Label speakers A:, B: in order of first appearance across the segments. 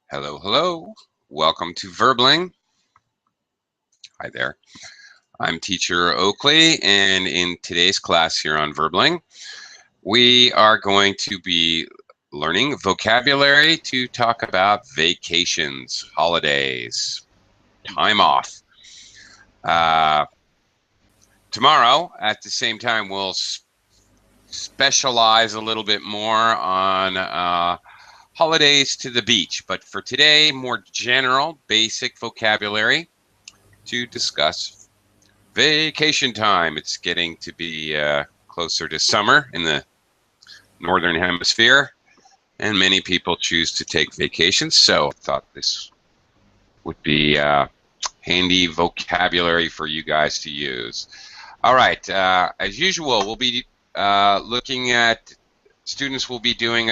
A: Hello, hello. Welcome to Verbling. Hi there. I'm teacher Oakley, and in today's class here on Verbling, we are going to be learning vocabulary to talk about vacations, holidays, time off. Tomorrow, at the same time, we'll specialize a little bit more on holidays to the beach. But for today, more general, basic vocabulary to discuss vacation time. It's getting to be closer to summer in the northern hemisphere, and many people choose to take vacations. So I thought this would be handy vocabulary for you guys to use. All right, as usual, we'll be looking at, students will be doing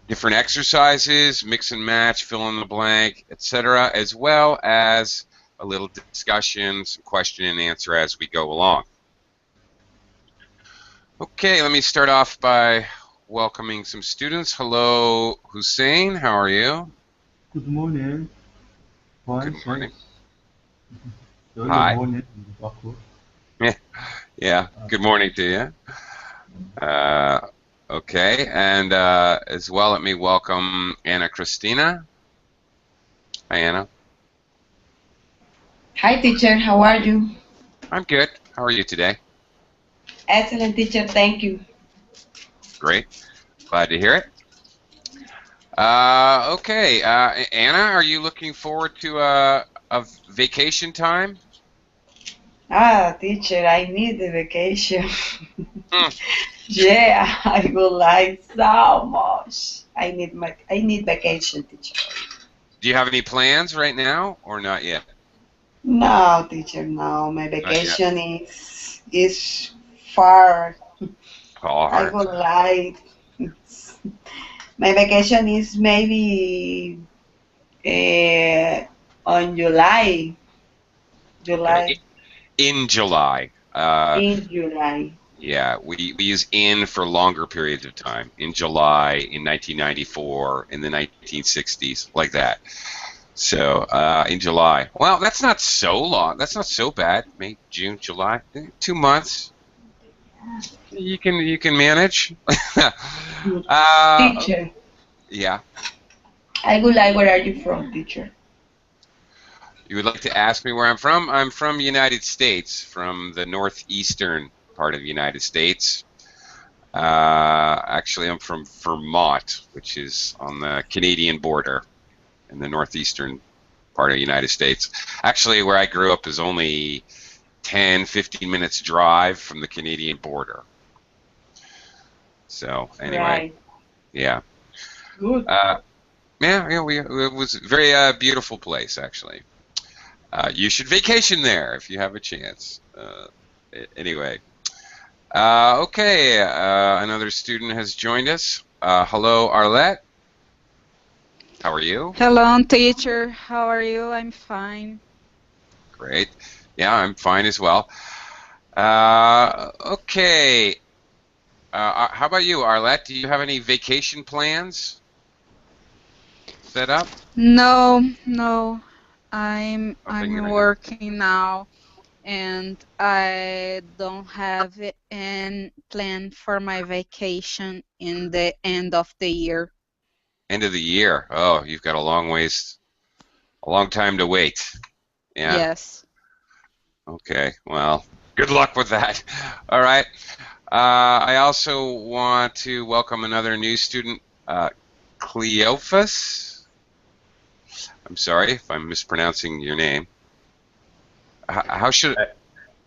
A: different exercises, mix and match, fill in the blank, etc., as well as a little discussion, some question and answer as we go along. Okay, let me start off by welcoming some students. Hello, Hussein. How are you?
B: Good morning. Fine,
A: Good morning.
B: thanks. Early
A: Hi.
B: morning in Baku.
A: Yeah. Good morning to you. Okay, and as well, let me welcome Anna Christina. Hi, Anna.
C: Hi, teacher. How are you?
A: I'm good. How are you today?
C: Excellent, teacher. Thank you.
A: Great. Glad to hear it. Okay, Anna, are you looking forward to a vacation time?
C: Teacher, I need the vacation.
A: Hmm.
C: Yeah, I would like so much. I need vacation, teacher.
A: Do you have any plans right now or not yet?
C: No, teacher, no. My
A: Not yet.
C: vacation is far. I
A: Far.
C: would like. My vacation is maybe on July,
A: In July.
C: in July.
A: Yeah, we use in for longer periods of time. In July, in 1994, in the 1960s, like that. So in July. Well, that's not so long. That's not so bad. May, June, July, 2 months. You can manage.
C: Teacher,
A: Yeah.
C: I would like, where are you from, teacher?
A: You would like to ask me where I'm from? I'm from the United States, from the northeastern part of the United States. Actually, I'm from Vermont, which is on the Canadian border in the northeastern part of the United States. Actually, where I grew up is only 10, 15 minutes drive from the Canadian border. So, anyway,
C: Right.
A: yeah.
C: Good.
A: Yeah, it was a very beautiful place, actually. You should vacation there if you have a chance. Anyway. Okay, another student has joined us. Hello, Arlette. How are you?
D: Hello, teacher. How are you? I'm fine.
A: Great. Yeah, I'm fine as well. Okay. How about you, Arlette? Do you have any vacation plans set up?
D: No,
A: Nothing
D: I'm
A: right now.
D: working now, and I don't have any plan for my vacation in the end of the year.
A: End of the year. Oh, you've got a long time to wait. Yeah.
D: Yes.
A: Okay. Well, good luck with that. All right. I also want to welcome another new student, Cleophas. I'm sorry if I'm mispronouncing your name. How should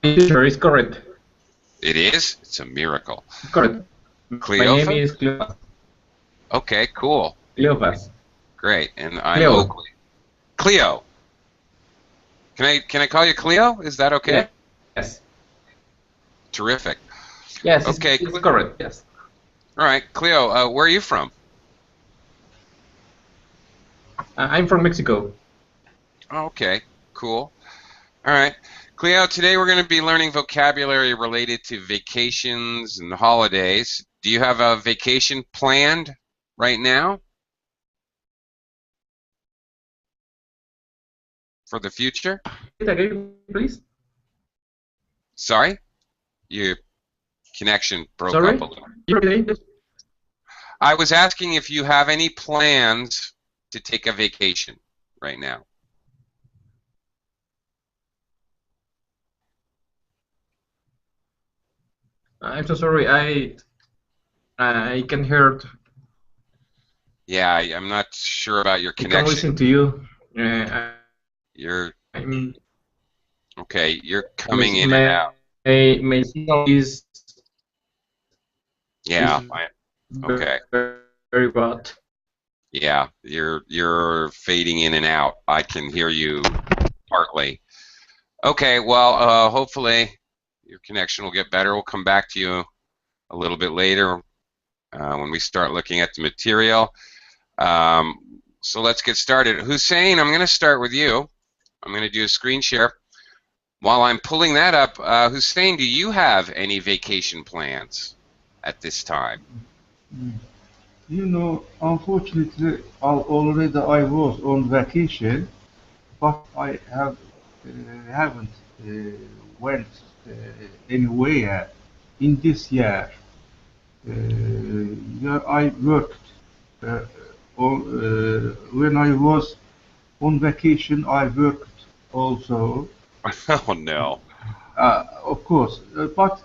B: Teacher is correct.
A: it is? It's a miracle.
B: Correct. My
A: Cleophas?
B: name is Cleophas.
A: Okay, cool.
B: Cleophas.
A: Great. And I'm
B: Cleo.
A: Oakley. Cleo. Can I call you Cleo? Is that okay?
B: Yeah. Yes.
A: Terrific.
B: Yes.
A: Okay.
B: It's correct. Yes.
A: All right, Cleo. Where are you from?
B: I'm from Mexico.
A: Okay, cool. All right. Cleo, today we're going to be learning vocabulary related to vacations and holidays. Do you have a vacation planned right now? for the future?
B: It again, please.
A: Sorry? Your connection broke
B: Sorry?
A: up a little.
B: Again, please.
A: I was asking if you have any plans to take a vacation right now.
B: I'm so sorry. I can hear.
A: Yeah, I'm not sure about your
B: I can
A: connection.
B: listen to you.
A: You're
B: I'm
A: okay. You're coming in and out.
B: my signal is
A: Yeah. Okay.
B: very bad.
A: Yeah, you're fading in and out. I can hear you partly. Okay. Well, hopefully your connection will get better. We'll come back to you a little bit later when we start looking at the material. So let's get started. Hussein, I'm going to start with you. I'm going to do a screen share. While I'm pulling that up, Hussein, do you have any vacation plans at this time?
E: You know, unfortunately, already I was on vacation, but I haven't went anywhere in this year. Yeah, I worked when I was on vacation. I worked also,
A: Oh no.
E: of course, but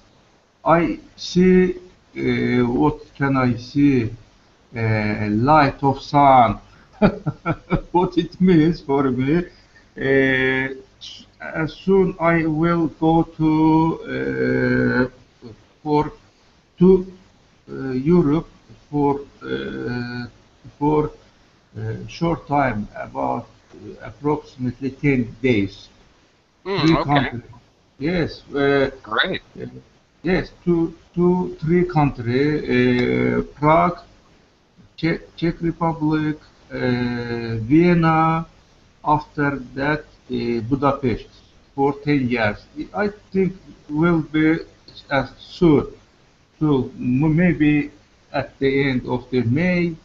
E: I see. What can I see? Light of sun. What it means for me. As soon I will go for to Europe for short time, about approximately 10 days. Three
A: Okay.
E: countries. Yes,
A: Great.
E: yes, three country, Prague, Czech Republic, Vienna, after that Budapest for 10 years. I think will be as soon. So maybe at the end of the May. May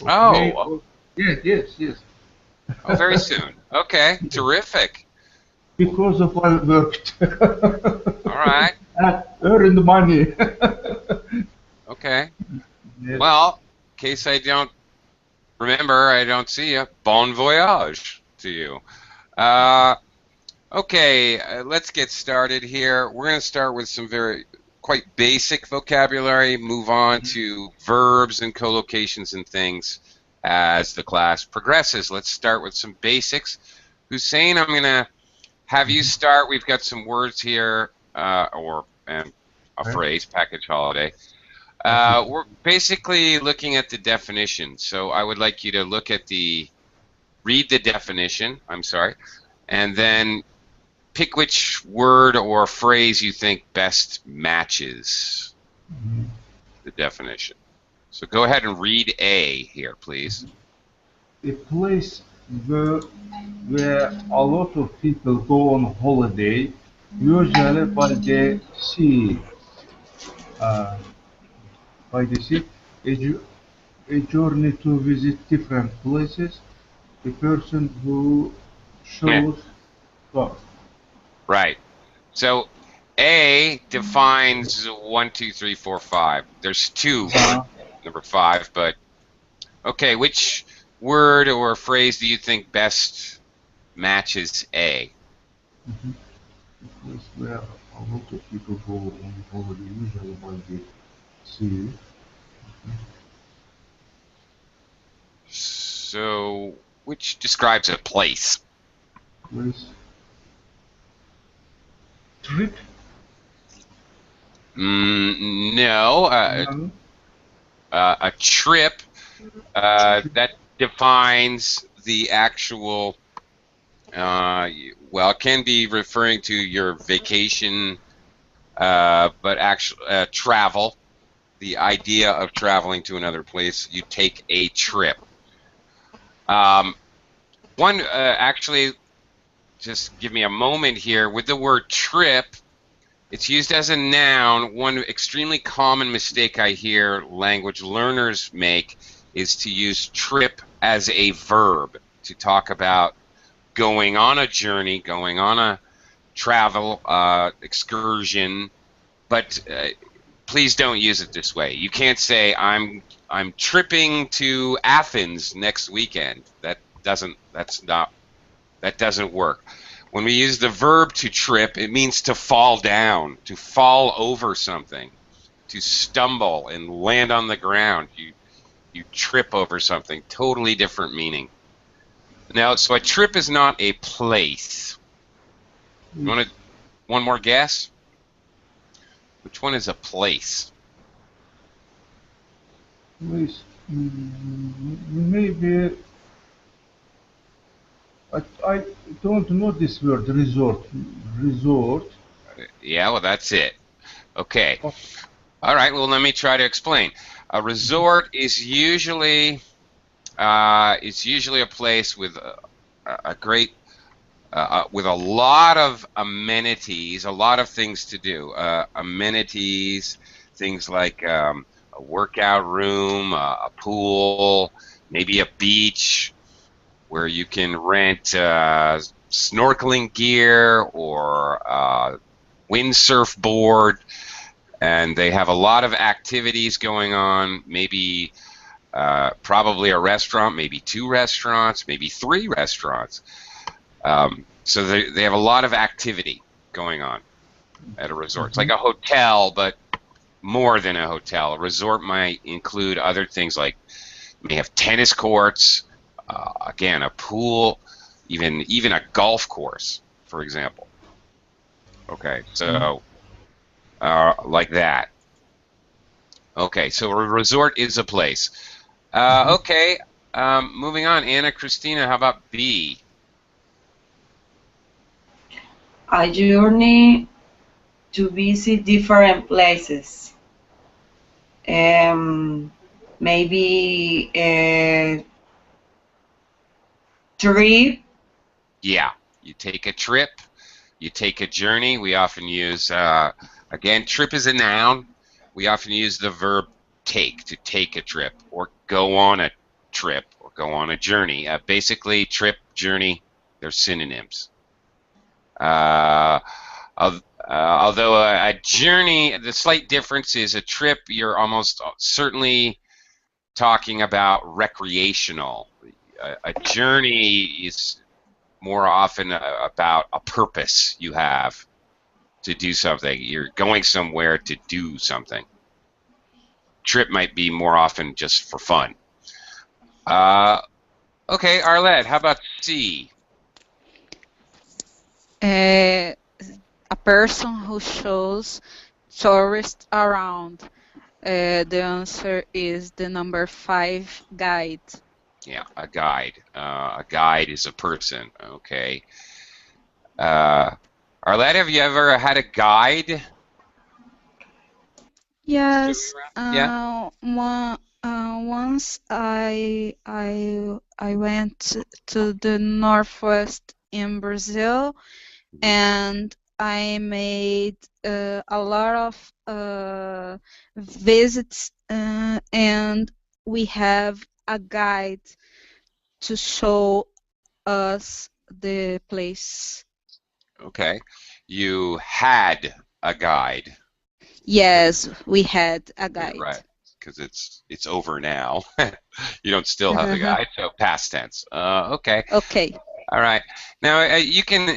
A: Oh,
E: or, yes, yes, yes.
A: oh, very soon. Okay, terrific.
E: Because of I worked.
A: All right.
E: And earned money.
A: Okay.
E: Yes.
A: Well, in case I don't remember, I don't see you. Bon voyage to you. Okay, let's get started here. We're going to start with some quite basic vocabulary, move on to verbs and collocations and things as the class progresses. Let's start with some basics. Hussein, I'm going to have you start. We've got some words here, and a phrase, package holiday. We're basically looking at the definition. So I would like you to read the definition, and then pick which word or phrase you think best matches the definition. So go ahead and read A here, please.
E: A place where a lot of people go on holiday, usually by the sea. By the sea, a journey to visit different places. A person who shows. Well,
A: Right. So A defines 1, 2, 3, 4, 5. There's two for number 5, but okay, which word or phrase do you think best matches A?
E: a place where a lot of people go on holiday, usually by the sea.
A: So which describes a place?
E: Place. Trip.
A: No.
E: No.
A: A trip that defines the actual, well, it can be referring to your vacation, but actual travel, the idea of traveling to another place. You take a trip. Actually, just give me a moment here. With the word trip, it's used as a noun. One extremely common mistake I hear language learners make is to use trip as a verb to talk about going on a journey, going on a travel excursion, but please don't use it this way. You can't say I'm tripping to Athens next weekend. That doesn't work. When we use the verb to trip, it means to fall down, to fall over something, to stumble and land on the ground. You trip over something. Totally different meaning. Now, so a trip is not a place. You want one more guess? Which one is a place?
E: Please, maybe I don't know this word, resort. Resort.
A: Yeah, well, that's it. Okay. All right, well, let me try to explain. A resort is usually a place with a great with a lot of amenities, a lot of things to do. Amenities, things like a workout room, a pool, maybe a beach where you can rent snorkeling gear or windsurf board, and they have a lot of activities going on. Maybe probably a restaurant, maybe 2 restaurants, maybe 3 restaurants. So they have a lot of activity going on at a resort. It's like a hotel, but more than a hotel. A resort might include other things like may have tennis courts, again, a pool, even a golf course, for example. Okay, so like that. Okay, so a resort is a place. Okay, moving on. Anna Christina, how about B?
C: A journey to visit different places. Maybe a trip.
A: Yeah, you take a trip, you take a journey. We often use, again, trip is a noun. We often use the verb take, to take a trip, or go on a trip, or go on a journey. Basically, trip, journey, they're synonyms. Although a journey, the slight difference is a trip, you're almost certainly talking about recreational. A journey is more often about a purpose you have to do something. You're going somewhere to do something. Trip might be more often just for fun. Okay, Arlette, how about C?
D: A person who shows tourists around. The answer is the number 5, guide.
A: Yeah, a guide. A guide is a person. Okay. Arlette, have you ever had a guide?
D: Yes.
A: Yeah.
D: Once I went to the Northwest in Brazil, and I made a lot of visits, and we have a guide to show us the place.
A: Okay. You had a guide.
D: Yes, we had a guide.
A: Right. Because it's over now. You don't still have the guide, so past tense. Okay.
D: Okay.
A: All right. Now you can.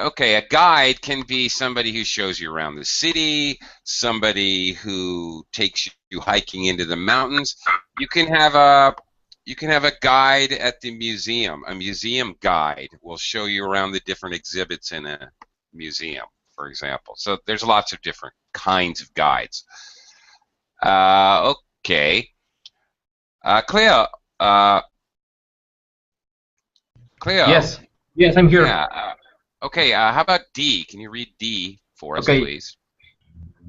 A: Okay, a guide can be somebody who shows you around the city, somebody who takes you hiking into the mountains. You can have a guide at the museum. A museum guide will show you around the different exhibits in a museum, for example. So there's lots of different kinds of guides. Okay. Cleo. Cleo.
B: Yes. Yes, I'm here.
A: Yeah. Okay. How about D? Can you read D for us,
B: Okay.
A: please?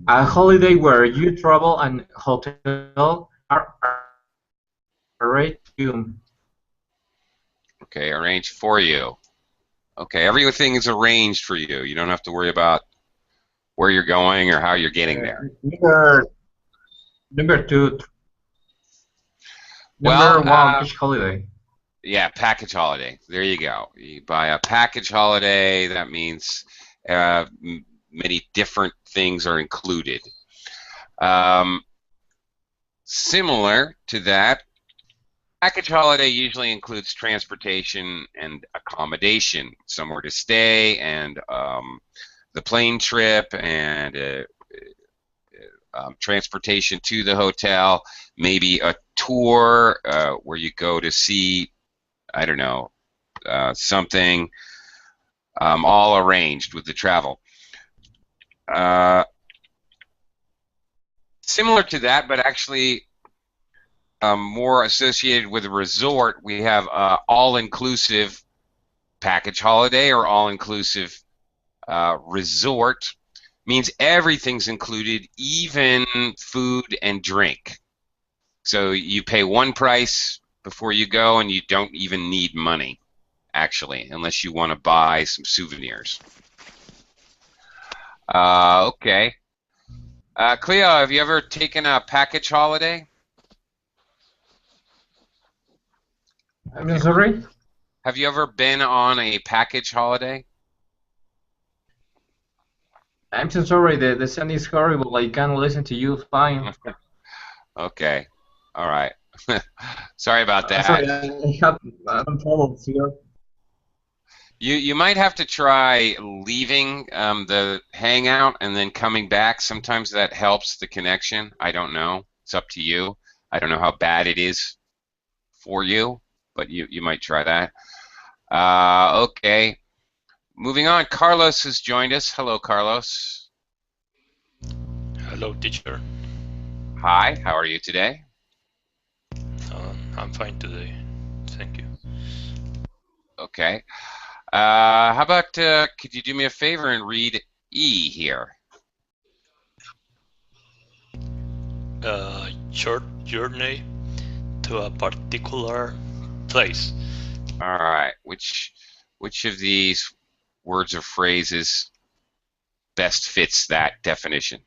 B: A holiday where you travel and hotel are arranged for you.
A: Okay, arranged for you. Okay, everything is arranged for you. You don't have to worry about where you're going or how you're getting there.
B: Number 2.
A: Well,
B: Number 1, beach holiday.
A: Yeah, package holiday. There you go. You buy a package holiday. That means many different things are included. Similar to that, package holiday usually includes transportation and accommodation, somewhere to stay, and the plane trip, and transportation to the hotel, maybe a tour where you go to see, I don't know, something, all arranged with the travel. Similar to that, but actually more associated with a resort, we have all-inclusive package holiday or all-inclusive resort. Means everything's included, even food and drink. So you pay one price before you go, and you don't even need money, actually, unless you want to buy some souvenirs. Okay. Cleo, have you ever taken a package holiday?
B: I'm sorry?
A: Have you ever been on a package holiday?
B: I'm so sorry, the sound is horrible. I can't listen to you fine.
A: Okay. All right. Sorry about that.
B: Sorry, I have some troubles here.
A: You might have to try leaving the Hangout and then coming back. Sometimes that helps the connection. I don't know. It's up to you. I don't know how bad it is for you, but you might try that. Okay. Moving on, Carlos has joined us. Hello, Carlos.
F: Hello, teacher.
A: Hi, how are you today?
F: I'm fine today. Thank you.
A: Okay. How about, could you do me a favor and read E here?
F: Short journey to a particular place.
A: All right. Which of these words or phrases best fits that definition?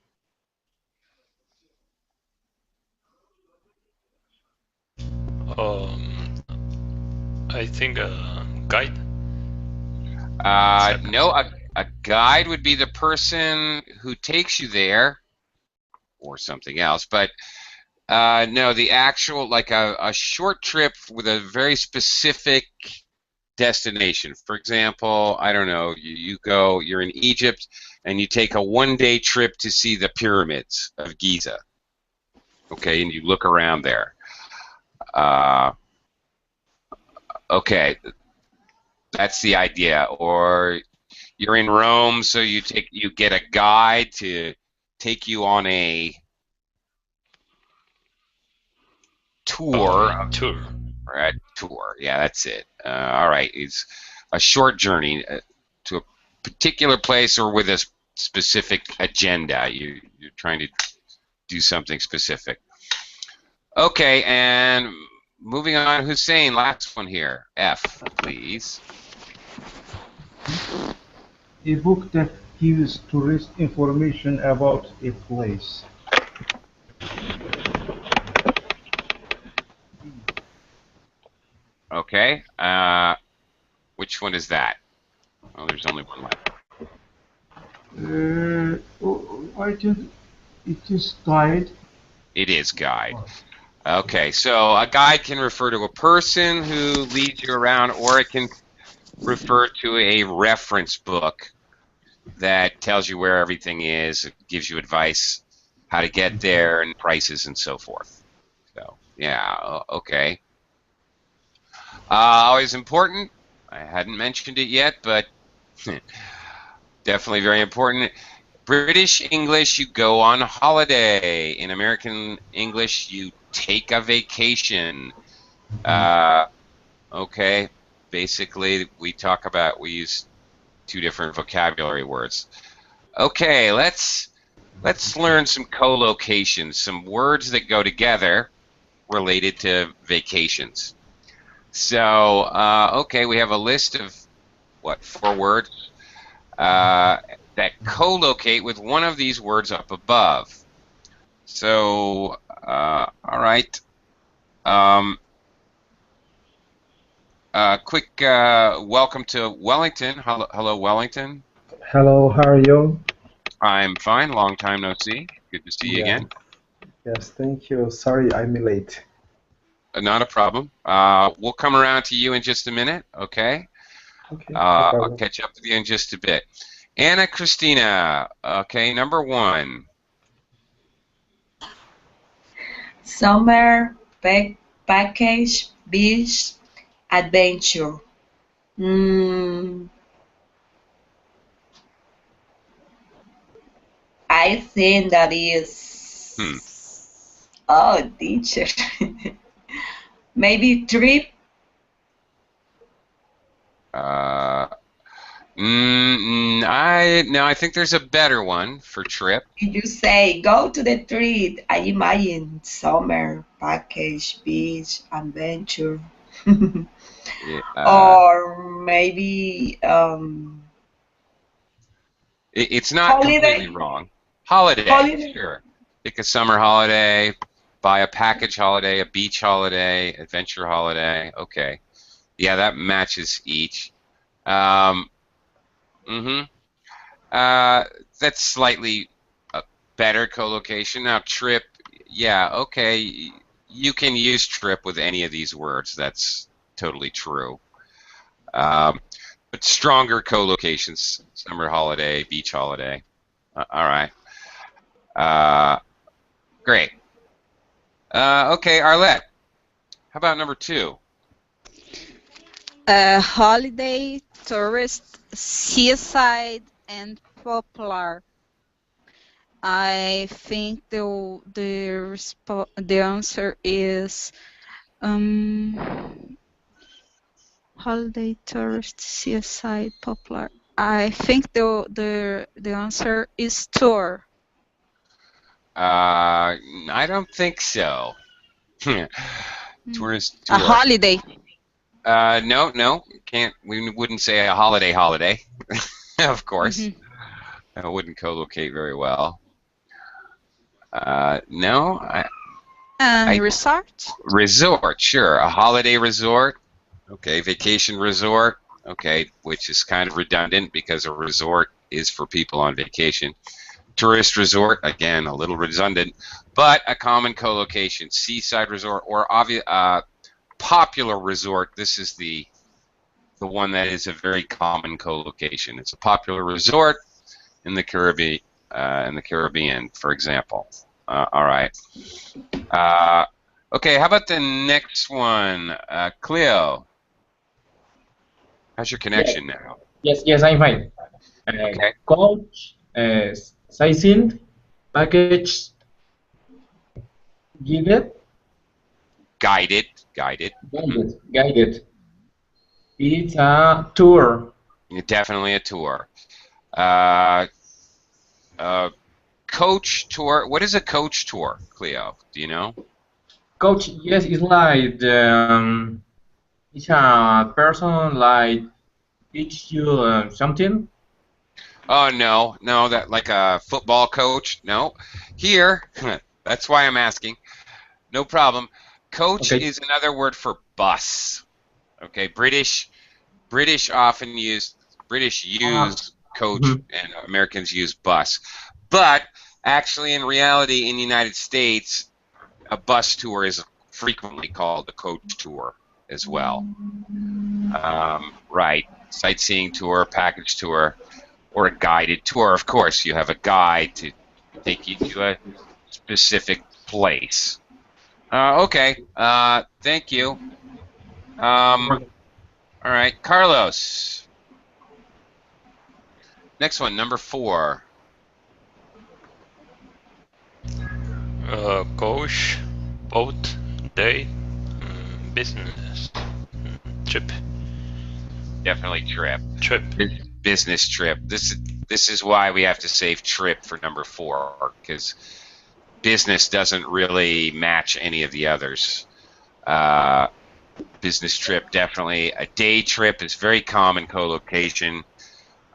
F: I think guide.
A: No, a guide would be the person who takes you there, or something else. But no, the actual, like a short trip with a very specific destination. For example, I don't know, you're in Egypt and you take a one-day trip to see the pyramids of Giza. Okay, and you look around there. Okay, that's the idea. Or you're in Rome, so you get a guide to take you on a tour.
F: Tour.
A: Right, tour. Yeah, that's it. All right, it's a short journey to a particular place or with a specific agenda. You're trying to do something specific. Okay, and moving on, Hussein, last one here. F, please.
E: A book that gives tourist information about a place.
A: Okay, which one is that? Oh, there's only one left.
E: I think it is guide.
A: It is guide. Okay, so a guide can refer to a person who leads you around, or it can refer to a reference book that tells you where everything is, it gives you advice how to get there and prices and so forth. So, yeah, okay. Always important. I hadn't mentioned it yet, but definitely very important. British English, you go on holiday. In American English, you take a vacation. Okay, basically we use two different vocabulary words. Okay, let's learn some co-locations, some words that go together related to vacations. So, okay, we have a list of, 4 words that co-locate with one of these words up above. So, all right. Quick welcome to Wellington. Hello, Wellington.
G: Hello, how are you?
A: I'm fine. Long time no see. Good to see you
G: Yeah,
A: again.
G: yes, thank you. Sorry, I'm late.
A: Not a problem. We'll come around to you in just a minute, okay?
G: Okay, no
A: I'll
G: problem.
A: catch up with you in just a bit. Anna Christina, okay, number 1.
C: Summer package beach adventure. Mm, I think that is. Oh, teacher. Maybe trip.
A: I think there's a better one for trip.
C: Did you say go to the trip? I imagine summer package beach adventure.
A: Yeah,
C: Or maybe
A: it's not completely
C: holiday.
A: wrong. Holiday,
C: Holiday.
A: sure. Pick a summer holiday, buy a package holiday, a beach holiday, adventure holiday. Okay. Yeah, that matches each. Um, hmm That's slightly a better co-location. Now, trip, yeah, okay. You can use trip with any of these words. That's totally true. But stronger co-locations, summer holiday, beach holiday. All right. Great. Okay, Arlette, how about number 2?
D: Holiday, tourist, seaside, and popular. I think the answer is holiday, tourist, seaside, popular. I think the answer is tour.
A: I don't think so. Tourist
D: A
A: tour.
D: holiday.
A: No, can't. We wouldn't say a holiday. Of course,
D: Mhm.
A: That wouldn't co-locate very well. No,
D: And resort.
A: resort, sure, a holiday resort. Okay, vacation resort. Okay, which is kind of redundant because a resort is for people on vacation. Tourist resort, again, a little redundant, but a common co-location. Seaside resort or popular resort. This is the one that is a very common co-location. It's a popular resort in the Caribbean, for example. All right. Okay, how about the next one, Cleo? How's your connection now?
B: Yes, I'm fine.
A: Okay.
B: Coach, sightseeing, package, guided,
A: Guided.
B: guided. It's a tour.
A: Definitely a tour. Coach tour. What is a coach tour, Cleo? Do you know?
B: Coach, yes, it's like it's a person like teach you something.
A: Oh no, that like a football coach. No, here. That's why I'm asking. No problem. Coach
B: Okay.
A: is another word for bus. Okay, British often use coach
B: Mhm.
A: and Americans use bus. But actually, in reality, in the United States, a bus tour is frequently called a coach tour as well. Right, sightseeing tour, package tour, or a guided tour. Of course, you have a guide to take you to a specific place. Okay, thank you. All right, Carlos. Next one, number 4.
F: Coach, boat, day, business, trip.
A: Definitely trip.
F: Trip.
A: Business trip. This is why we have to save trip for number 4, because business doesn't really match any of the others. Business trip, definitely. A day trip is very common co-location.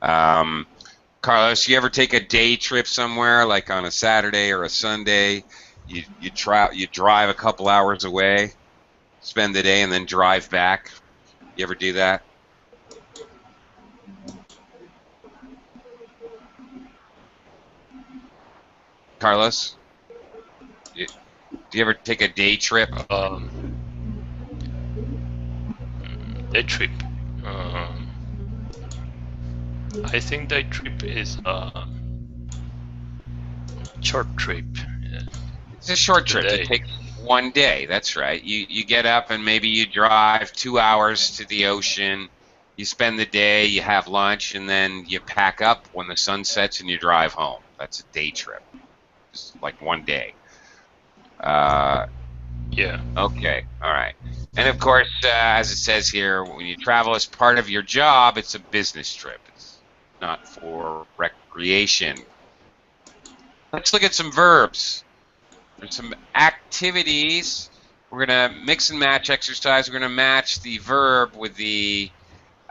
A: Carlos, you ever take a day trip somewhere, like on a Saturday or a Sunday? You drive a couple hours away, spend the day, and then drive back. You ever do that? Carlos? Do you ever take a day trip?
F: Day trip. I think day trip is a short trip.
A: It's a short trip. It takes one day. That's right. You get up and maybe you drive 2 hours to the ocean. You spend the day, you have lunch, and then you pack up when the sun sets and you drive home. That's a day trip. Just like one day.
F: Yeah.
A: Okay. All right. And of course, as it says here, when you travel as part of your job, it's a business trip. It's not for recreation. Let's look at some verbs. There's some activities. We're going to mix and match exercise. We're going to match the verb with the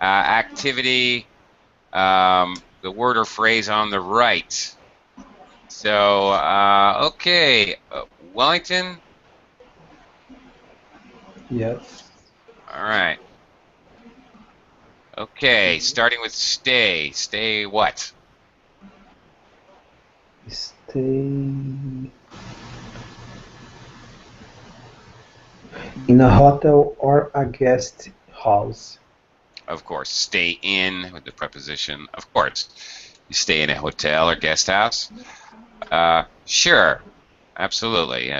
A: activity, the word or phrase on the right. So, okay, Wellington?
G: Yes.
A: All right. Okay, starting with stay. Stay what?
G: Stay in a hotel or a guest house.
A: Of course, stay in with the preposition. Of course, you stay in a hotel or guest house. Sure, absolutely.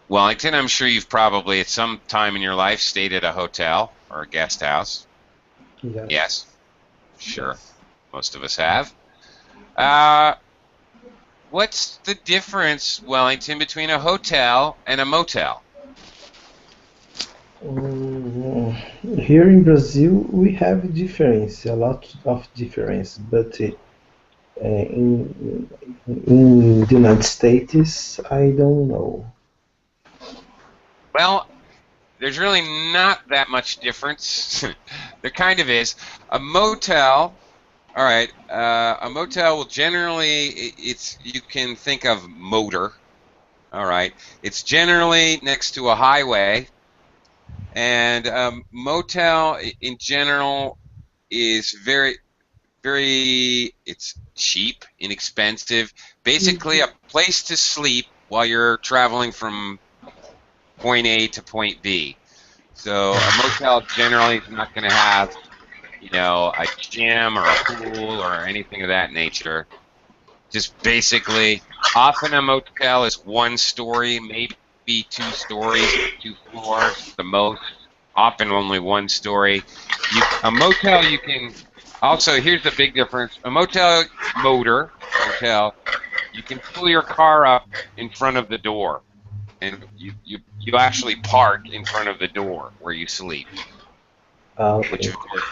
A: Wellington, I'm sure you've probably at some time in your life stayed at a hotel or a guest house.
G: Yes.
A: Yes, sure. Most of us have. What's the difference, Wellington, between a hotel and a motel?
G: Here in Brazil, we have difference, a lot of difference, but in the United States, I don't know.
A: Well, there's really not that much difference. There kind of is. A motel, all right, a motel will generally, you can think of motor, all right. It's generally next to a highway, and motel in general is very, it's cheap, inexpensive, basically a place to sleep while you're traveling from point A to point B. So a motel generally is not going to have, you know, a gym or a pool or anything of that nature. Just basically, often a motel is one story, maybe 2 stories, 2 floors, the most. Often only 1 story. A motel, you can also, here's the big difference. A motel, motel, you can pull your car up in front of the door, and you actually park in front of the door where you sleep,
G: Okay.
A: which of course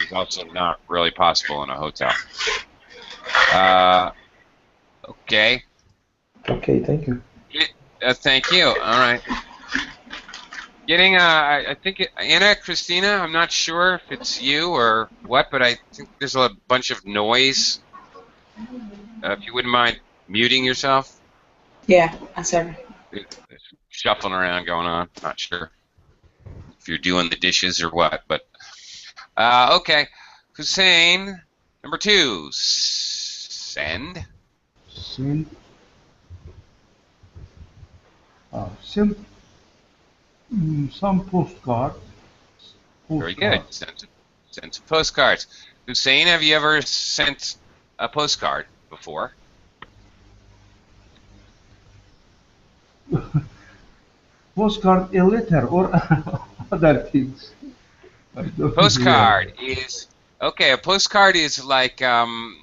A: is also not really possible in a hotel. Okay.
G: Okay, thank you.
A: Thank you. All right. Getting, I think, Anna, Christina, I'm not sure if it's you or what, but I think there's a bunch of noise. If you wouldn't mind muting yourself.
C: Yeah, I'm sorry.
A: There's shuffling around going on. Not sure if you're doing the dishes or what, but okay. Hussein, number 2, send.
E: Send. Send some postcard.
A: Very good. Send some postcards. Hussein, have you ever sent a postcard before?
E: Postcard, a letter, or other things.
A: Postcard is okay. A postcard is like kind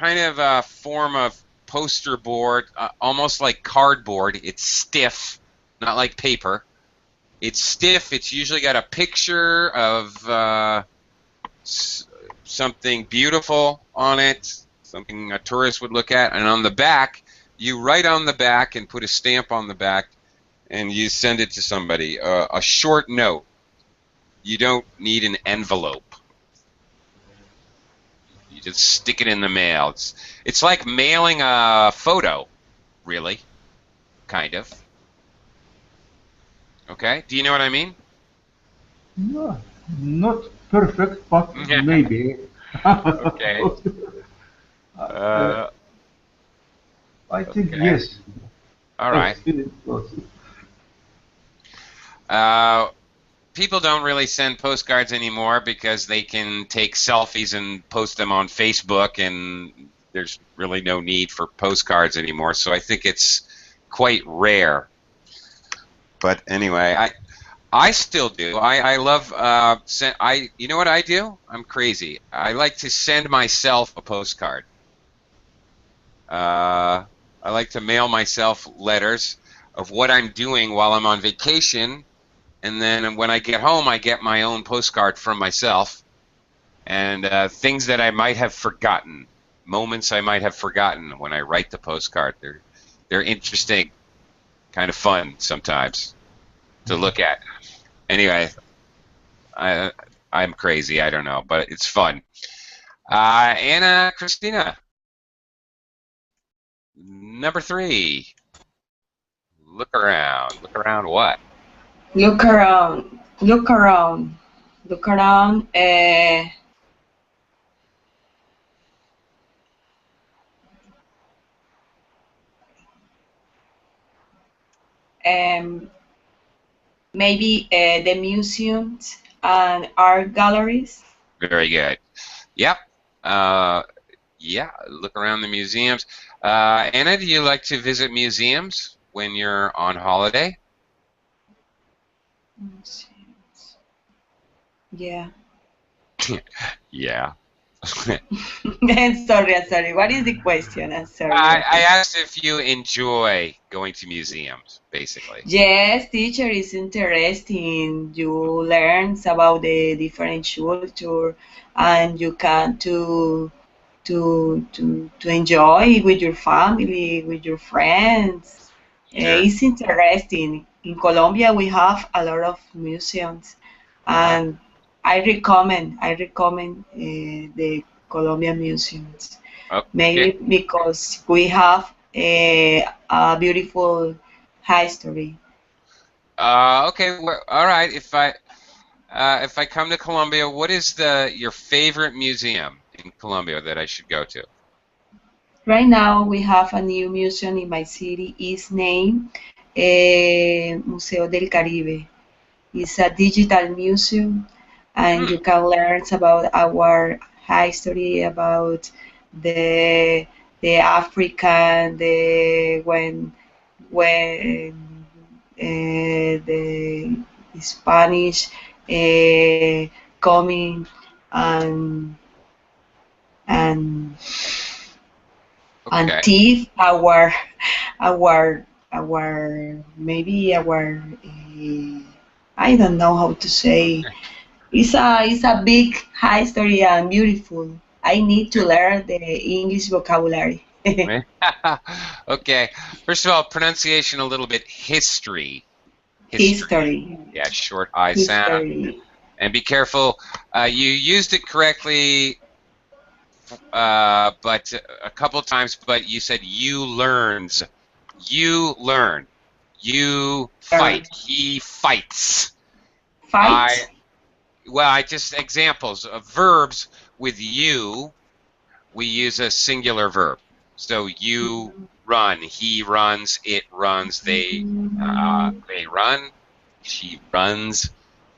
A: of a form of poster board, almost like cardboard. It's stiff, not like paper. It's stiff. It's usually got a picture of something beautiful on it, something a tourist would look at, and on the back, you write on the back and put a stamp on the back, and you send it to somebody. A short note. You don't need an envelope. You just stick it in the mail. It's like mailing a photo, really, kind of. Okay? Do you know what I mean?
E: Yeah, Not perfect, but maybe.
A: Okay.
E: Uh, I think
A: Okay.
E: yes.
A: All right. People don't really send postcards anymore because they can take selfies and post them on Facebook, and there's really no need for postcards anymore. So I think it's quite rare. But anyway, I still do. I love you know what I do? I'm crazy. I like to send myself a postcard. I like to mail myself letters of what I'm doing while I'm on vacation, and then when I get home, I get my own postcard from myself, and things that I might have forgotten, moments I might have forgotten when I write the postcard. They're interesting, kind of fun sometimes to look at. Anyway, I'm crazy. I don't know, but it's fun. Anna Christina, number 3. Look around. Look around what?
C: Look around. Look around. Look around. Maybe the museums and art galleries.
A: Very good. Yep. Yeah, look around the museums. Anna, do you like to visit museums when you're on holiday?
C: Museums. Yeah.
A: Yeah.
C: I'm sorry. What is the question? I'm sorry.
A: I asked if you enjoy going to museums, basically.
C: Yes, teacher, is interesting. You learn about the different culture, and you can to enjoy with your family, with your friends.
A: Sure.
C: It's interesting. In Colombia, we have a lot of museums, and I recommend the Colombian museums. Maybe
A: Okay.
C: because we have a beautiful history.
A: Okay. All right. If I come to Colombia, what is your favorite museum in Colombia that I should go to?
C: Right now, we have a new museum in my city. It's named Museo del Caribe. It's a digital museum, and you can learn about our history, about the the African, the when the Spanish coming and and and
A: Okay.
C: thief our maybe our I don't know how to say. It's a big history and beautiful. I need to learn the English vocabulary.
A: Okay. First of all, pronunciation a little bit. History.
C: History.
A: Yeah, short I sound.
C: History.
A: And be careful. You used it correctly, but a couple times. But you said you learns. You learn. You fight. He fights.
C: Fight.
A: I just examples of verbs with you. We use a singular verb. So you run. He runs. It runs. They run. She runs.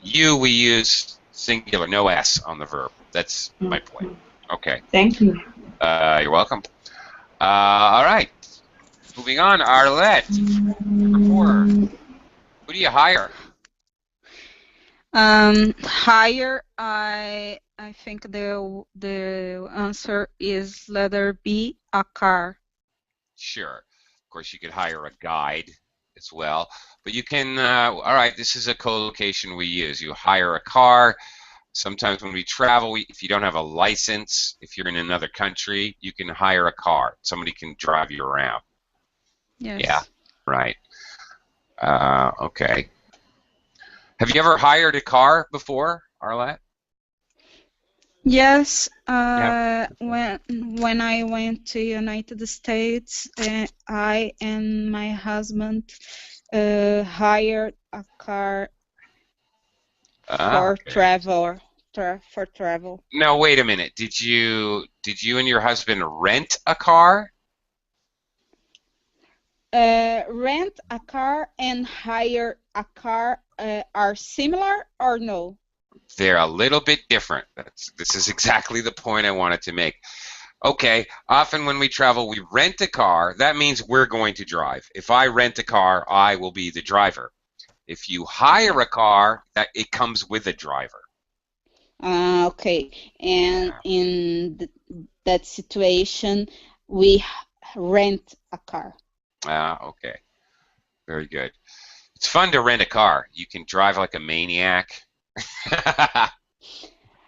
A: You, we use singular, no S on the verb. That's my point. Okay.
C: Thank you.
A: You're welcome. All right. Moving on, Arlette. Number 4. Who do you hire?
D: Hire, I think the answer is letter B, a car.
A: Sure. Of course, you could hire a guide as well. But you can, all right, this is a co-location we use. You hire a car. Sometimes when we travel, if you don't have a license, if you're in another country, you can hire a car. Somebody can drive you around.
D: Yes.
A: Yeah, right. Okay. Have you ever hired a car before, Arlette?
D: Yes. When I went to United States, I and my husband hired a car for
A: okay.
D: travel. For travel.
A: Now wait a minute. Did you and your husband rent a car?
D: Rent a car and hire a car are similar or no?
A: They're a little bit different. This is exactly the point I wanted to make. Okay, often when we travel, we rent a car. That means we're going to drive. If I rent a car, I will be the driver. If you hire a car, it comes with a driver.
D: Okay, and in that situation, we rent a car.
A: Okay. Very good. It's fun to rent a car. You can drive like a maniac.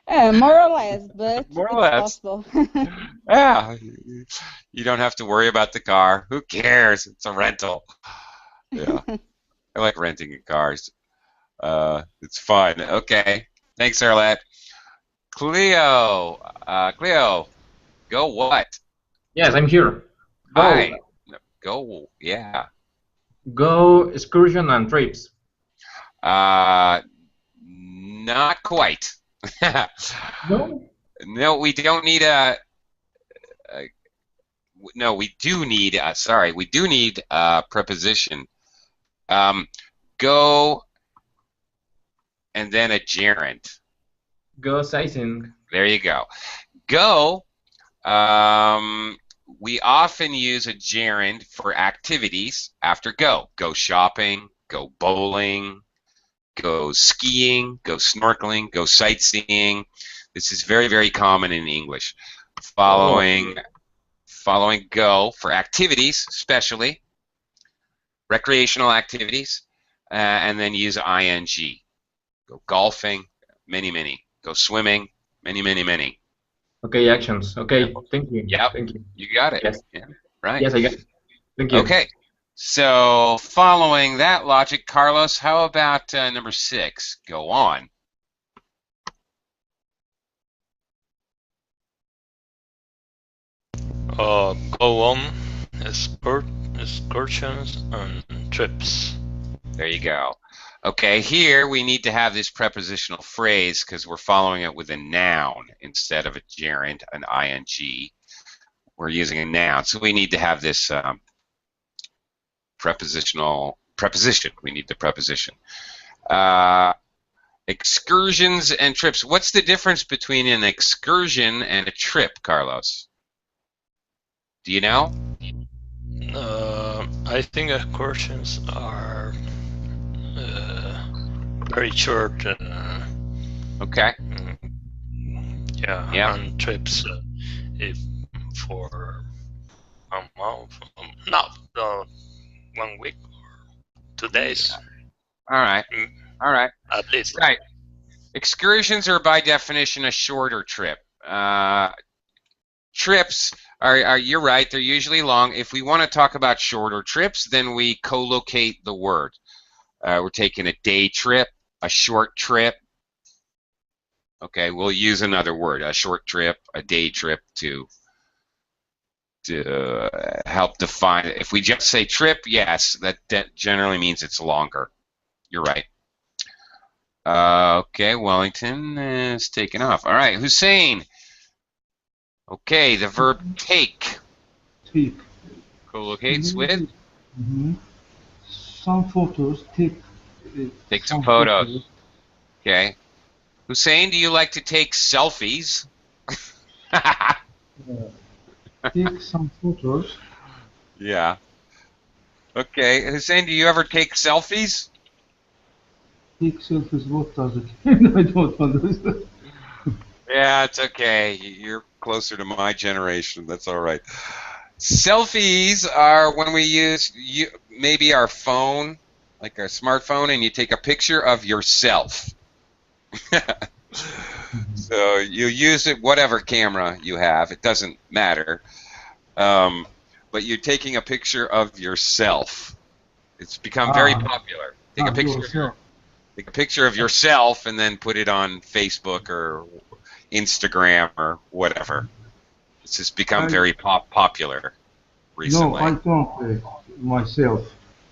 D: More or less, but
A: More or
D: it's
A: less.
D: possible.
A: Yeah. You don't have to worry about the car. Who cares? It's a rental. Yeah. I like renting cars. It's fun. Okay. Thanks, Arlette. Cleo. Cleo. Go what?
B: Yes, I'm here. Go.
A: Hi. Go. Yeah.
B: Go excursion and trips.
A: Not quite.
B: No?
A: No, we don't need no, we do need, sorry, we do need a preposition. Go and then a gerund.
B: Go sightseeing.
A: There you go. Go, we often use a gerund for activities after go. Go shopping, go bowling, go skiing, go snorkeling, go sightseeing. This is very, very common in English. Following go for activities, especially recreational activities, and then use ing. Go golfing, many. Go swimming, many.
B: Okay, actions. Okay, thank you.
A: Yep.
B: Thank you.
A: You got it.
B: Yes.
A: Yeah, right.
B: Yes, I got it. Thank you.
A: Okay. So following that logic, Carlos, how about number 6? Go on.
F: Go on excursions and trips.
A: There you go. Okay, here we need to have this prepositional phrase because we're following it with a noun instead of a gerund, an ing. We're using a noun, so we need to have this preposition. We need the preposition. Excursions and trips. What's the difference between an excursion and a trip, Carlos? Do you know?
F: I think excursions are very short.
A: Okay.
F: Yeah. And trips, if for a month, not 1 week or 2 days.
A: All right. All right.
F: At least.
A: Right. Excursions are by definition a shorter trip. Trips are, you're right, they're usually long. If we want to talk about shorter trips, then we co-locate the word. We're taking a day trip, a short trip. Okay, we'll use another word, a short trip, a day trip to help define it. If we just say trip, yes, that generally means it's longer. You're right. Okay, Wellington is taken off. All right, Hussein. Okay, the verb take.
E: Take.
A: Co-locates with?
E: Some photos.
A: Take some photos. Okay. Hussein, do you like to take selfies?
E: Take some photos.
A: Yeah. Okay, Hussein, do you ever take selfies?
E: Take selfies, what does it mean? I don't understand.
A: Yeah, it's okay. You're closer to my generation. That's all right. Selfies are when we use maybe our phone, like our smartphone, and you take a picture of yourself. So you use it, whatever camera you have. It doesn't matter. But you're taking a picture of yourself. It's become very popular. Take a picture of yourself and then put it on Facebook or Instagram or whatever. It's just become very popular recently.
E: No, I don't myself.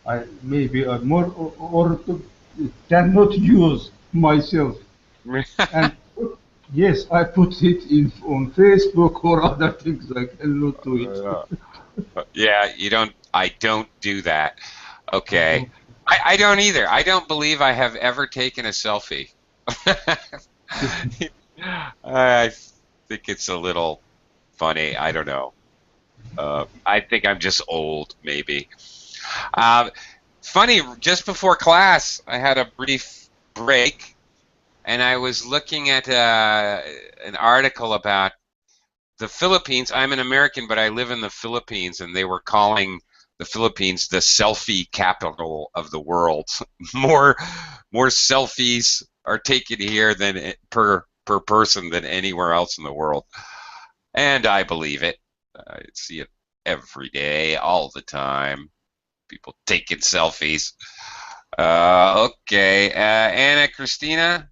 E: I maybe more or cannot use myself. And yes, I put it in on Facebook or other things. I cannot do it.
A: Yeah, you don't. I don't do that. Okay. I don't either. I don't believe I have ever taken a selfie. I think it's a little funny. I don't know. I think I'm just old, maybe. Funny, just before class, I had a brief break, and I was looking at an article about the Philippines. I'm an American, but I live in the Philippines, and they were calling the Philippines the selfie capital of the world. more selfies are taken here than per person than anywhere else in the world, and I believe it. I see it every day, all the time. People taking selfies. Okay, Anna Christina.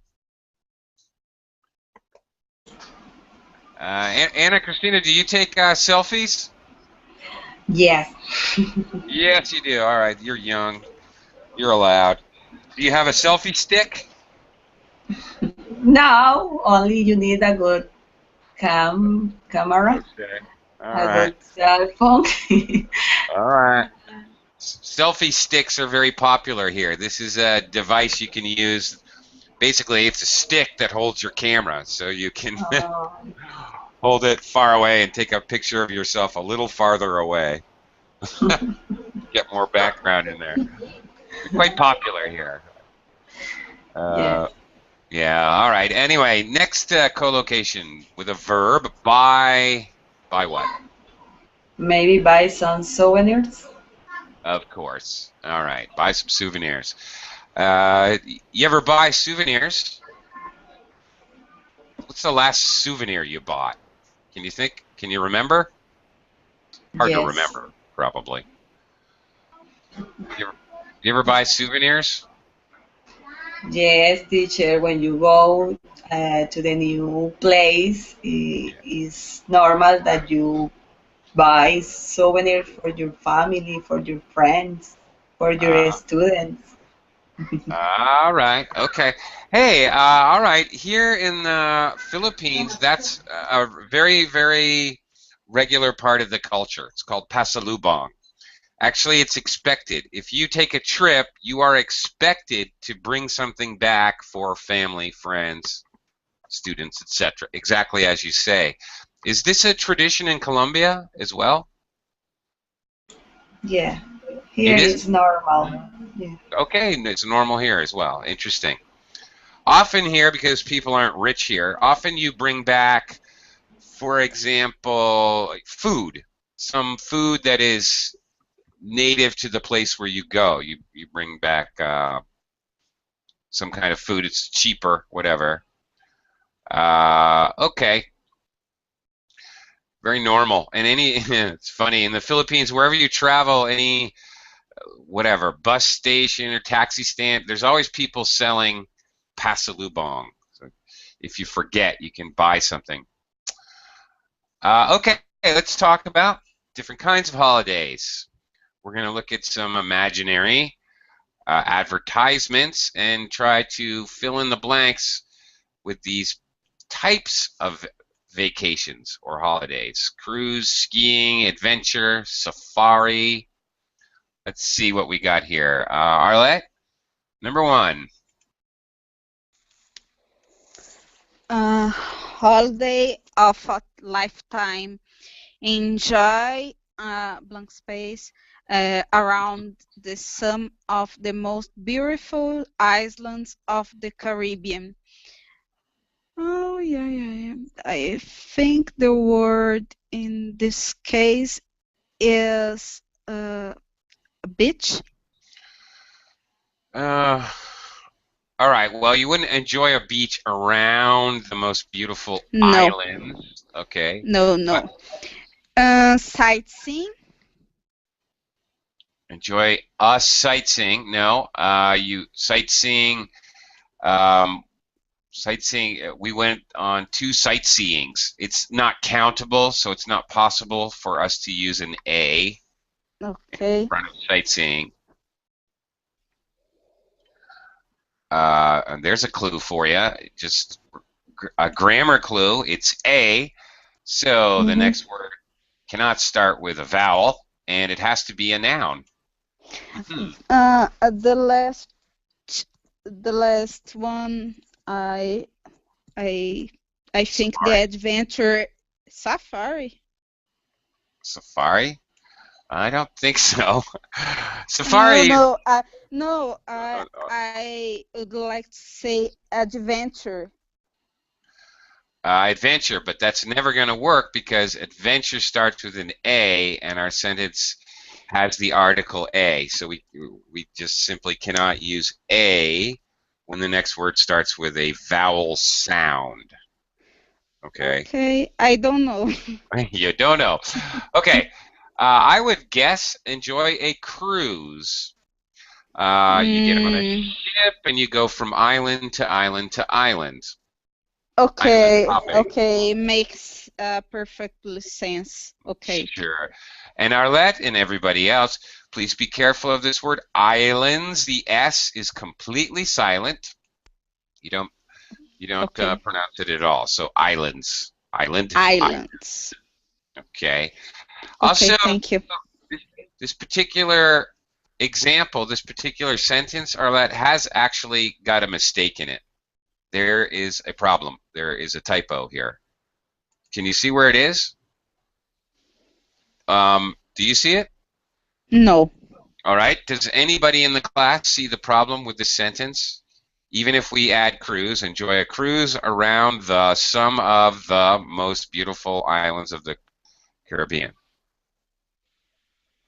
A: Anna Christina, do you take selfies?
C: Yes.
A: Yes, you do. All right, you're young. You're allowed. Do you have a selfie stick?
C: No, only you need a good camera,
A: Okay. All
C: a
A: right.
C: good cell phone.
A: All right. Selfie sticks are very popular here. This is a device you can use. Basically, it's a stick that holds your camera, so you can hold it far away and take a picture of yourself a little farther away. Get more background in there. They're quite popular here.
C: Yes.
A: Yeah, all right. Anyway, next collocation with a verb. Buy what?
C: Maybe buy some souvenirs.
A: Of course. All right, buy some souvenirs. You ever buy souvenirs? What's the last souvenir you bought? Can you think? Can you remember? Hard to
C: Yes.
A: remember, probably. You ever buy souvenirs?
C: Yes, teacher, when you go to the new place, it's normal that you buy souvenirs for your family, for your friends, for your students.
A: All right. Okay. Hey, all right. Here in the Philippines, that's a very, very regular part of the culture. It's called pasalubong. Actually, it's expected. If you take a trip, you are expected to bring something back for family, friends, students, etc. Exactly as you say. Is this a tradition in Colombia as well?
C: Yeah, here
A: It is?
C: it's normal. Yeah.
A: Okay, it's normal here as well. Interesting. Often here, because people aren't rich here, often you bring back, for example, like food. Some food that is native to the place where you go. You bring back some kind of food. It's cheaper, whatever. Okay. Very normal. And it's funny, in the Philippines, wherever you travel, any whatever, bus station or taxi stand, there's always people selling pasalubong. So if you forget, you can buy something. Okay, let's talk about different kinds of holidays. We're going to look at some imaginary advertisements and try to fill in the blanks with these types of vacations or holidays. Cruise, skiing, adventure, safari. Let's see what we got here. Arlette, number one.
D: Holiday of a lifetime. Enjoy blank space around the some of the most beautiful islands of the Caribbean. Oh, yeah. I think the word in this case is beach.
A: All right. Well, you wouldn't enjoy a beach around the most beautiful
D: No.
A: islands. Okay.
D: No. Sightseeing.
A: Enjoy us sightseeing. No. You sightseeing. Sightseeing. We went on 2 sightseeings. It's not countable, so it's not possible for us to use an A
D: Okay.
A: in front of sightseeing. And there's a clue for you. Just a grammar clue. It's A. So the next word cannot start with a vowel, and it has to be a noun.
D: The last one, I think the
A: Safari.
D: adventure safari.
A: Safari? I don't think so. Safari.
D: No, I would like to say adventure.
A: Adventure, but that's never going to work because adventure starts with an A, and our sentence has the article A. So we just simply cannot use A when the next word starts with a vowel sound. Okay.
D: Okay, I don't know.
A: You don't know. Okay. I would guess enjoy a cruise. You get on a ship and you go from island to island to island.
D: Okay,
A: Island hopping.
D: okay, makes perfectly sense. Okay.
A: Sure. And Arlette and everybody else, please be careful of this word islands. The S is completely silent. You don't
D: Okay.
A: pronounce it at all. So islands.
D: Islands.
A: Okay.
D: Okay,
A: Also,
D: thank you.
A: this particular example, this particular sentence, Arlette, has actually got a mistake in it. There is a problem. There is a typo here. Can you see where it is? Do you see it?
D: No.
A: All right. Does anybody in the class see the problem with this sentence? Even if we add cruise, enjoy a cruise around some of the most beautiful islands of the Caribbean.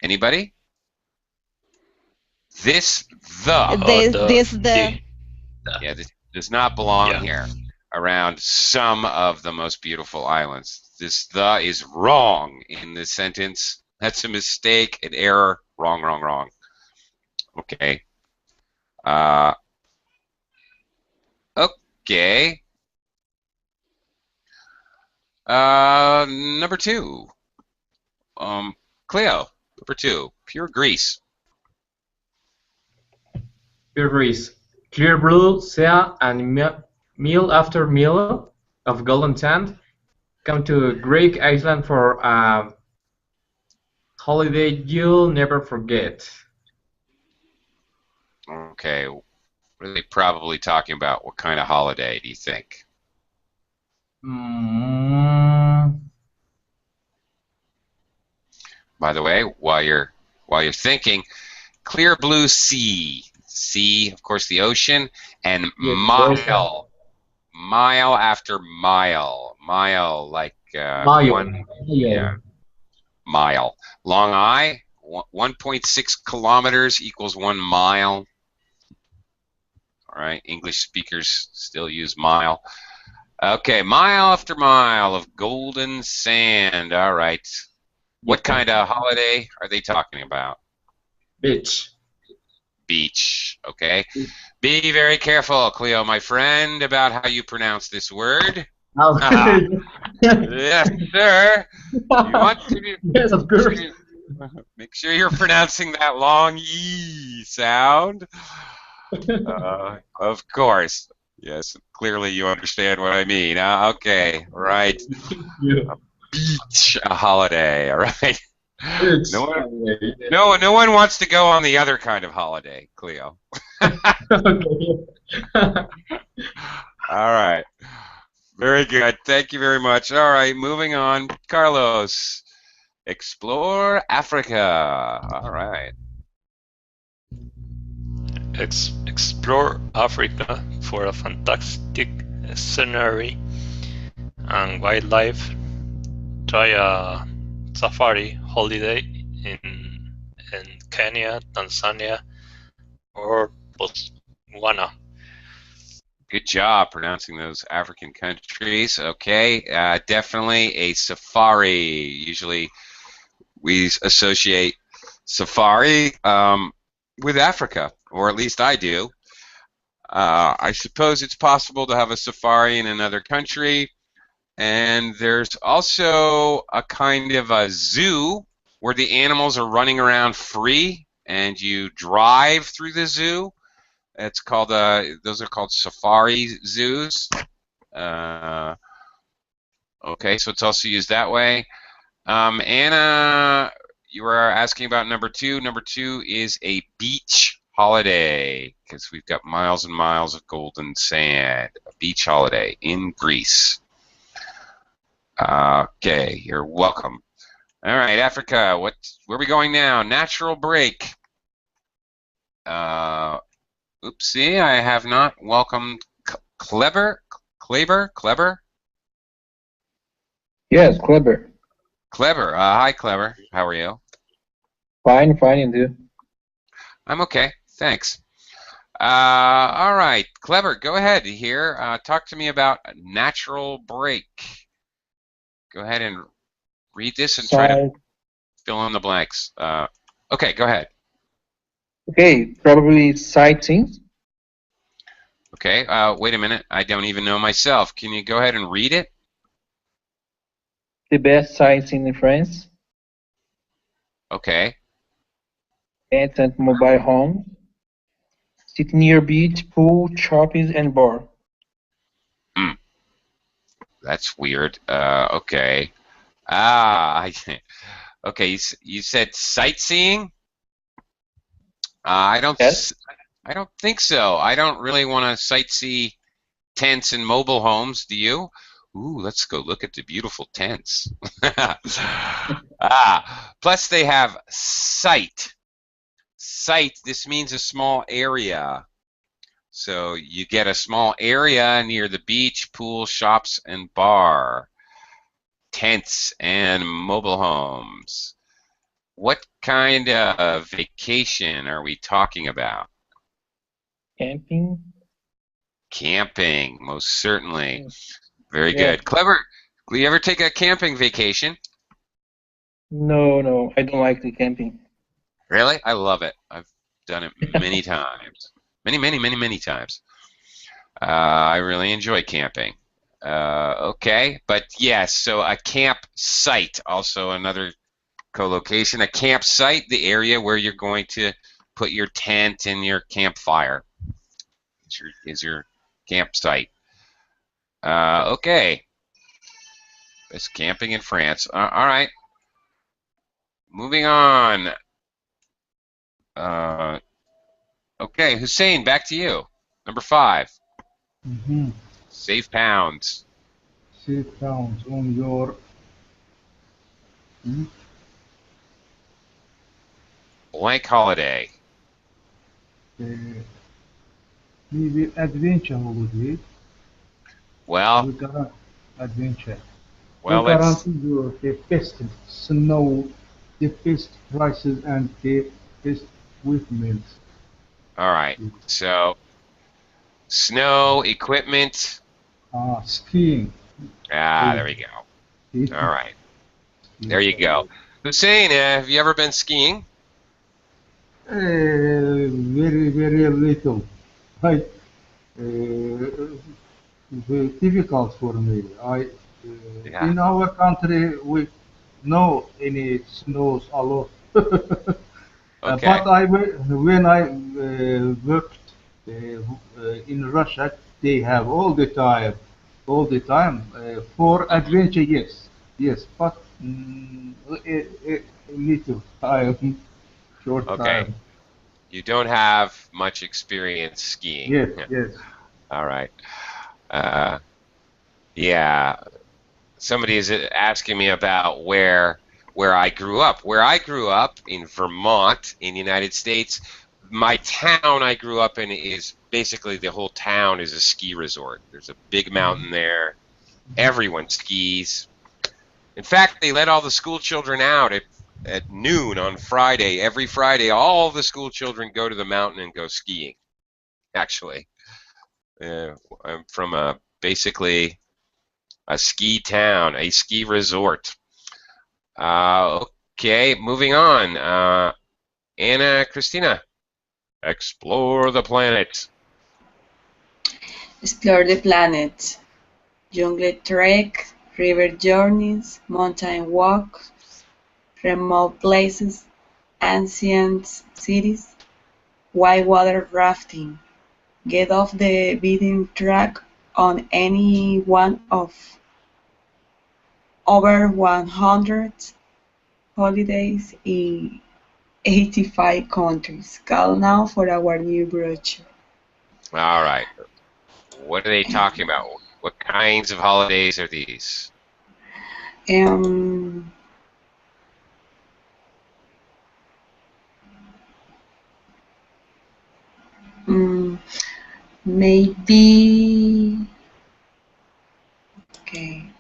A: Anybody? This does not belong here. Around some of the most beautiful islands. This the is wrong in this sentence. That's a mistake, an error. Wrong, wrong, wrong. Okay. Okay. Number 2. Cleo, number 2. Pure Greece.
B: Pure Greece. Clear blue sea and meal after meal of golden sand come to a Greek island for a holiday you'll never forget.
A: Okay. What are they probably talking about? What kind of holiday do you think? By the way, while you're thinking, clear blue sea. Sea, of course, the ocean, and mile. Mile after mile. Mile, like
B: Mile.
A: Mile. Long I, 1.6 kilometers equals 1 mile. All right, English speakers still use mile. Okay, mile after mile of golden sand. All right. What kind of holiday are they talking about?
B: Beach.
A: Beach. Okay. Be very careful, Cleo, my friend, about how you pronounce this word. Yes, sir. You want to
B: yes, of course.
A: Make sure you're pronouncing that long E sound. Of course. Yes, clearly you understand what I mean. Okay, right.
B: Yeah.
A: A beach, a holiday, all right. No one wants to go on the other kind of holiday, Cleo. All right. Very good. Thank you very much. All right, moving on. Carlos, explore Africa. All right.
F: Explore Africa for a fantastic scenery and wildlife. Try a safari holiday in Kenya, Tanzania, or Botswana.
A: Good job pronouncing those African countries. Okay, definitely a safari. Usually we associate safari with Africa, or at least I do. I suppose it's possible to have a safari in another country. And there's also a kind of a zoo where the animals are running around free and you drive through the zoo. It's called those are called safari zoos. Okay, so it's also used that way. Anna, you were asking about number 2. Number 2 is a beach holiday because we've got miles and miles of golden sand. A beach holiday in Greece. Okay, you're welcome. All right, Africa. Where are we going now? Natural break. Oopsie, I have not welcomed Kleber.
H: Yes, Kleber.
A: Kleber. Hi, Kleber. How are you?
H: Fine, fine, and you?
A: I'm okay. Thanks. All right, Kleber, go ahead here. Talk to me about natural break. Go ahead and read this and try to fill in the blanks. Okay, go ahead.
H: Okay, probably sightseeing.
A: Okay, wait a minute. I don't even know myself. Can you go ahead and read it?
H: The best sightseeing in France.
A: Okay.
H: Pets and mobile home. Sit near beach, pool, shopping, and bar.
A: That's weird. Okay. Okay. You said sightseeing.
H: Yes.
A: I don't think so. I don't really want to sightsee tents and mobile homes. Do you? Ooh, let's go look at the beautiful tents. Plus they have sight. Sight. This means a small area. So you get a small area near the beach, pool, shops, and bar, tents, and mobile homes. What kind of vacation are we talking about?
H: Camping.
A: Camping, most certainly. Very
H: Yeah.
A: good. Clever. Do you ever take a camping vacation?
H: No, I don't like the camping.
A: Really? I love it. I've done it many times. Many times. I really enjoy camping. Okay, but yes, so a campsite, also another co-location. A campsite, the area where you're going to put your tent and your campfire is your campsite. Okay. It's camping in France. All right. Moving on. Okay, Hussein, back to you. Number 5. Save pounds.
E: Save pounds on your
A: Blank holiday.
E: maybe adventure holiday.
A: Well,
E: Adventure.
A: well,
E: We
A: let's.
E: guarantee you the best snow, the best prices, and the best equipment.
A: All right. So, snow equipment.
E: Skiing.
A: There we go. All right. There you go. Hussein, have you ever been skiing?
E: Very, very little. Like, very difficult for me.
A: Yeah.
E: In our country, we know any snows a lot.
A: Okay.
E: But when I worked in Russia, they have all the time for adventure. Yes, but a little time, short
A: Okay.
E: time.
A: You don't have much experience skiing.
E: Yes.
A: All right. Yeah. Somebody is asking me about where I grew up. Where I grew up in Vermont, in the United States, my town I grew up in is basically the whole town is a ski resort. There's a big mountain there. Everyone skis. In fact, they let all the school children out at noon on Friday. Every Friday, all the school children go to the mountain and go skiing. Actually, I'm from basically a ski town, a ski resort. Okay, moving on. Anna Christina, explore the planet.
C: Explore the planet. Jungle trek, river journeys, mountain walks, remote places, ancient cities, whitewater rafting. get off the beaten track on any one of over 100 holidays in 85 countries. Call now for our new brochure.
A: All right. What are they talking about? What kinds of holidays are these?
C: Maybe, okay.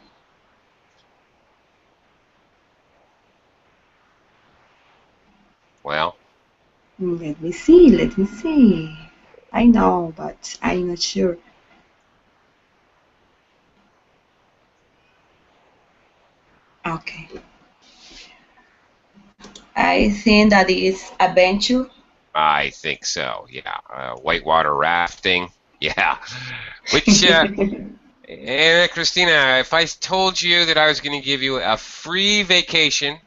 A: Well,
C: Let me see. I know, but I'm not sure. Okay. I think that is adventure.
A: I think so. Yeah. Whitewater rafting. Yeah. Which, Christina, if I told you that I was going to give you a free vacation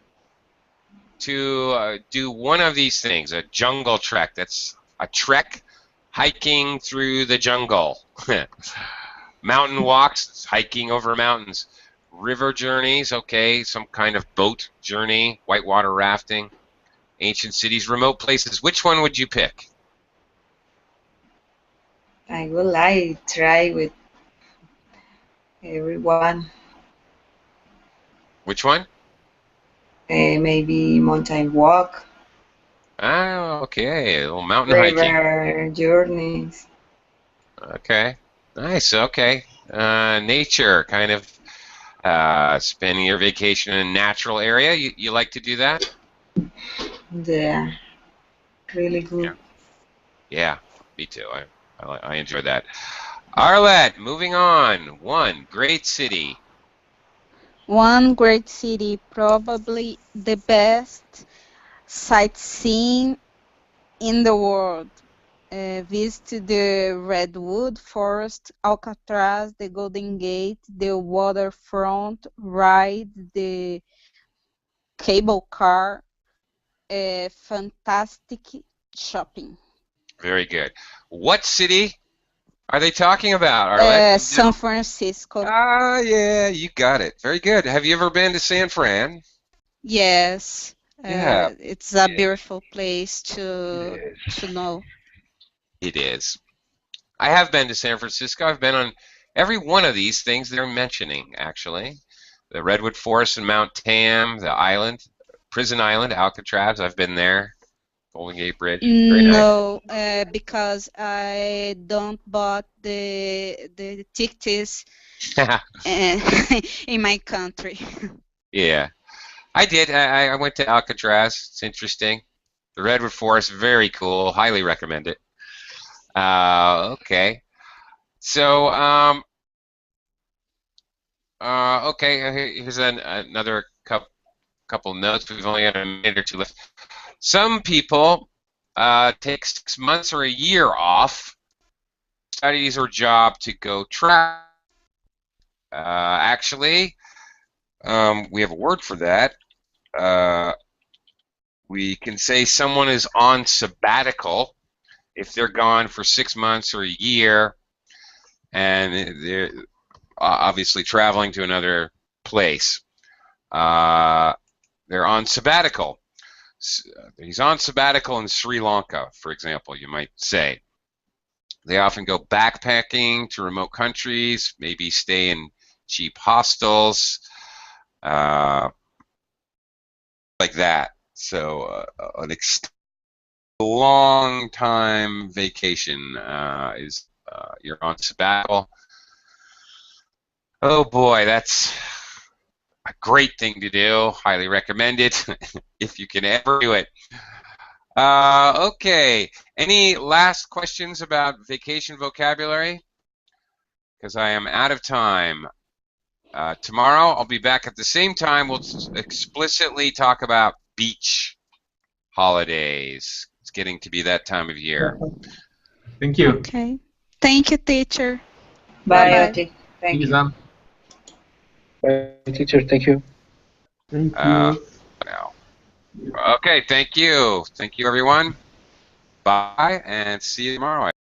A: to do one of these things, a jungle trek, that's a trek hiking through the jungle, mountain walks, hiking over mountains, river journeys, okay, some kind of boat journey, whitewater rafting, ancient cities, remote places, which one would you pick?
C: I would like to try with everyone.
A: Which one?
C: Maybe mountain walk,
A: Oh, okay, a little mountain hiking.
C: river journeys.
A: Okay, nice. Okay, nature, kind of spending your vacation in a natural area. You like to do that?
C: Yeah, really good.
A: Yeah, me too. I enjoy that. Arlette, moving on. One great city.
D: One great city, probably the best sightseeing in the world. Visit the Redwood Forest, Alcatraz, the Golden Gate, the waterfront, ride the cable car, fantastic shopping.
A: Very good. What city are they talking about, Arlette?
D: San Francisco.
A: Ah, yeah, you got it. Very good. Have you ever been to San Fran?
D: Yes.
A: Yeah.
D: It's a beautiful place to know.
A: It is. I have been to San Francisco. I've been on every one of these things they're mentioning, actually. The Redwood Forest and Mount Tam, the island, Prison Island, Alcatraz. I've been there. Golden Gate Bridge. Very nice.
D: No, because I don't bought the tickets in my country.
A: Yeah, I did. I went to Alcatraz. It's interesting. The Redwood Forest, very cool. Highly recommend it. Okay. So, okay, here's another couple notes. We've only got a minute or two left. Some people take 6 months or a year off, studies or job to go travel. Actually, we have a word for that. We can say someone is on sabbatical if they're gone for 6 months or a year, and they're obviously traveling to another place. They're on sabbatical. He's on sabbatical in Sri Lanka, for example, you might say. They often go backpacking to remote countries, maybe stay in cheap hostels, like that. So an long time vacation is you're on sabbatical. Oh boy, that's a great thing to do. Highly recommend it if you can ever do it. Okay, any last questions about vacation vocabulary? Because I am out of time. Tomorrow I'll be back at the same time. We'll explicitly talk about beach holidays. It's getting to be that time of year.
B: Thank you.
D: Okay. Thank you, teacher.
C: Bye,
D: Bye-bye.
C: Oti.
B: Thank
C: Thank
B: you,
C: you.
B: Sam.
H: Bye, teacher. Thank you.
G: Thank you.
A: Well, okay, thank you. Thank you, everyone. Bye, and see you tomorrow.